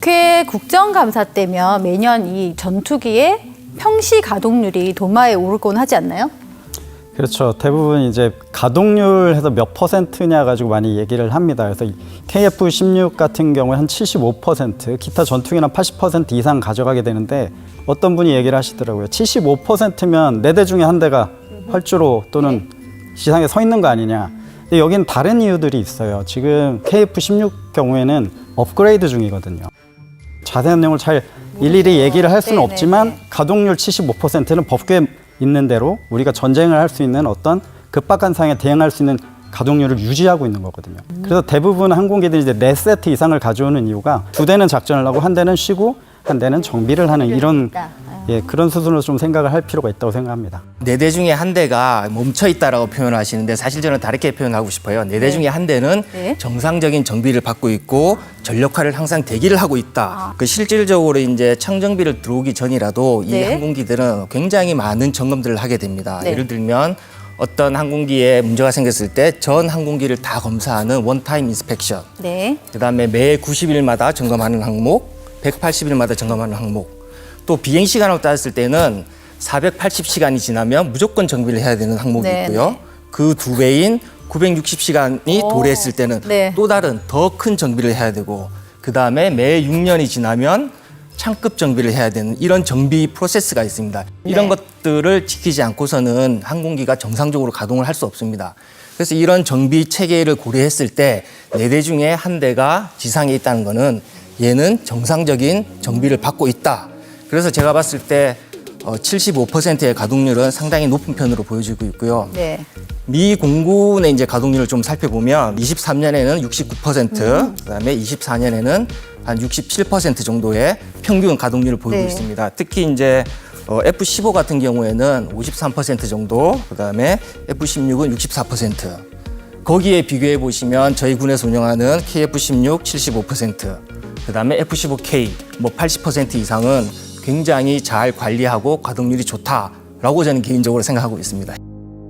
국회 국정감사 때면 매년 이 전투기의 평시 가동률이 도마에 오르곤 하지 않나요? 그렇죠. 대부분 이제 가동률 해서 몇 %냐 가지고 많이 얘기를 합니다. 그래서 KF-16 같은 경우에 한 75%, 기타 전투기는 80% 이상 가져가게 되는데 어떤 분이 얘기를 하시더라고요. 75%면 4대 중에 한 대가 활주로 또는 지상에 서 있는 거 아니냐. 근데 여기는 다른 이유들이 있어요. 지금 KF-16 경우에는 업그레이드 중이거든요. 자세한 내용을 잘 일일이 얘기를 할 수는 없지만 가동률 75%는 법규에 있는 대로 우리가 전쟁을 할 수 있는 어떤 급박한 상황에 대응할 수 있는 가동률을 유지하고 있는 거거든요. 그래서 대부분 항공기들이 이제 4세트 이상을 가져오는 이유가 2대는 작전을 하고 1대는 쉬고 1대는 정비를 하는 이런 그런 수준으로 좀 생각을 할 필요가 있다고 생각합니다. 4대 중에 한 대가 멈춰 있다라고 표현하시는데 사실 저는 다르게 표현하고 싶어요. 4대 중에 한 대는 정상적인 정비를 받고 있고 전력화를 항상 대기를 하고 있다. 그 실질적으로 이제 창정비를 들어오기 전이라도 이 항공기들은 굉장히 많은 점검들을 하게 됩니다. 예를 들면 어떤 항공기에 문제가 생겼을 때 전 항공기를 다 검사하는 원타임 인스펙션. 그다음에 매 90일마다 점검하는 항목, 180일마다 점검하는 항목. 또 비행 시간으로 따졌을 때는 480시간이 지나면 무조건 정비를 해야 되는 항목이 있고요. 그 2배인 960시간이 도래했을 때는 또 다른 더 큰 정비를 해야 되고 그다음에 매 6년이 지나면 창급 정비를 해야 되는 이런 정비 프로세스가 있습니다. 이런 것들을 지키지 않고서는 항공기가 정상적으로 가동을 할 수 없습니다. 그래서 이런 정비 체계를 고려했을 때 4대 중에 한 대가 지상에 있다는 거는 얘는 정상적인 정비를 받고 있다. 그래서 제가 봤을 때 75%의 가동률은 상당히 높은 편으로 보여지고 있고요. 미 공군의 이제 가동률을 좀 살펴보면 23년에는 69%, 그다음에 24년에는 한 67% 정도의 평균 가동률을 보이고 있습니다. 특히 이제 F-15 같은 경우에는 53% 정도, 그다음에 F-16은 64%. 거기에 비교해 보시면 저희 군에서 운영하는 KF-16 75%, 그다음에 F-15K 뭐 80% 이상은 굉장히 잘 관리하고 가동률이 좋다라고 저는 개인적으로 생각하고 있습니다.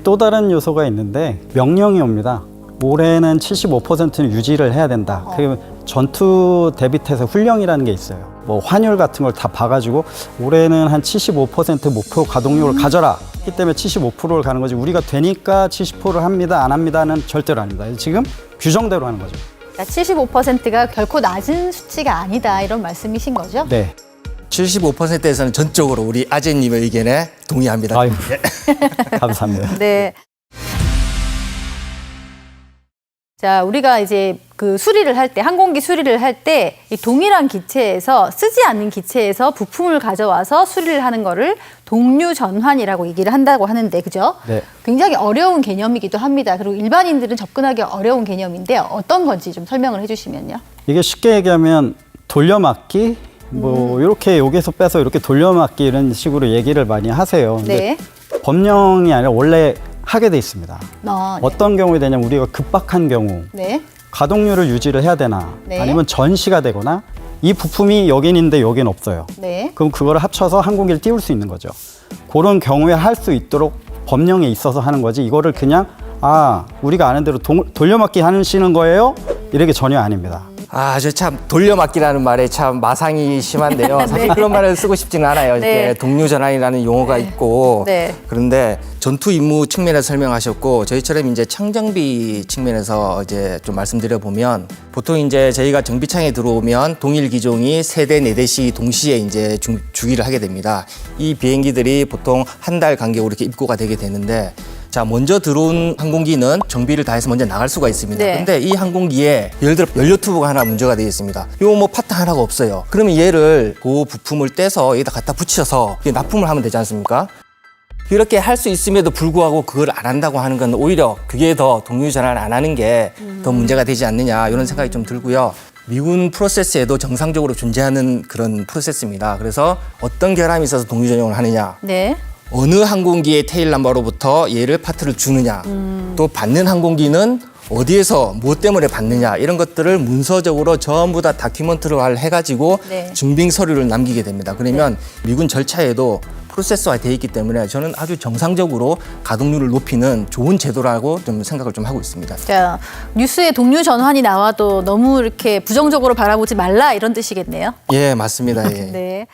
또 다른 요소가 있는데 명령이 옵니다. 올해는 75%는 유지를 해야 된다. 그리고 전투 대비태세 훈령이라는 게 있어요. 뭐 환율 같은 걸 다 봐가지고 올해는 한 75% 목표 가동률을 가져라. 그렇기 때문에 75%를 가는 거지. 우리가 되니까 70%를 합니다, 안 합니다는 절대로 아닙니다. 지금 규정대로 하는 거죠. 그러니까 75%가 결코 낮은 수치가 아니다 이런 말씀이신 거죠? 네. 75%에서는 전적으로 우리 아재님의 의견에 동의합니다. 아유, 감사합니다. 네. 자, 우리가 이제 그 수리를 할 때, 항공기 수리를 할 때 이 동일한 기체에서 쓰지 않는 기체에서 부품을 가져와서 수리를 하는 거를 동류 전환이라고 얘기를 한다고 하는데, 그죠? 네. 굉장히 어려운 개념이기도 합니다. 그리고 일반인들은 접근하기 어려운 개념인데 어떤 건지 좀 설명을 해주시면요. 이게 쉽게 얘기하면 돌려막기, 뭐 이렇게 여기서 빼서 이렇게 돌려막기 이런 식으로 얘기를 많이 하세요. 근데 법령이 아니라 원래 하게 돼 있습니다. 어떤 경우에 되냐면 우리가 급박한 경우 가동률을 유지를 해야 되나 아니면 전시가 되거나 이 부품이 여긴 있는데 여긴 없어요. 그럼 그거를 합쳐서 항공기를 띄울 수 있는 거죠. 그런 경우에 할 수 있도록 법령에 있어서 하는 거지 이거를 그냥 우리가 아는 대로 돌려막기 하시는 거예요? 이렇게 전혀 아닙니다. 저 참 돌려막기라는 말에 참 마상이 심한데요. 사실 그런 말을 쓰고 싶지는 않아요. 이렇게 동류전환이라는 용어가 있고 그런데 전투 임무 측면에서 설명하셨고 저희처럼 이제 창정비 측면에서 이제 좀 말씀드려 보면 보통 이제 저희가 정비창에 들어오면 동일 기종이 3대, 4대씩 동시에 이제 주기를 하게 됩니다. 이 비행기들이 보통 한 달 간격으로 이렇게 입고가 되게 되는데 자, 먼저 들어온 항공기는 정비를 다 해서 먼저 나갈 수가 있습니다. 근데 이 항공기에 예를 들어 연료 튜브가 하나 문제가 되어 있습니다. 요 뭐 파트 하나가 없어요. 그러면 얘를 그 부품을 떼서 여기다 갖다 붙여서 납품을 하면 되지 않습니까? 이렇게 할 수 있음에도 불구하고 그걸 안 한다고 하는 건 오히려 그게 더 동류 전환을 안 하는 게 더 문제가 되지 않느냐 이런 생각이 좀 들고요. 미군 프로세스에도 정상적으로 존재하는 그런 프로세스입니다. 그래서 어떤 결함이 있어서 동류 전용을 하느냐. 어느 항공기의 테일 넘버로부터 얘를 파트를 주느냐 또 받는 항공기는 어디에서 무엇 때문에 받느냐 이런 것들을 문서적으로 전부 다 다큐멘터리화를 해가지고 증빙 서류를 남기게 됩니다. 그러면 미군 절차에도 프로세스화 돼 있기 때문에 저는 아주 정상적으로 가동률을 높이는 좋은 제도라고 좀 생각을 좀 하고 있습니다. 자, 뉴스에 동류 전환이 나와도 너무 이렇게 부정적으로 바라보지 말라 이런 뜻이겠네요. 예, 맞습니다. 예. 네.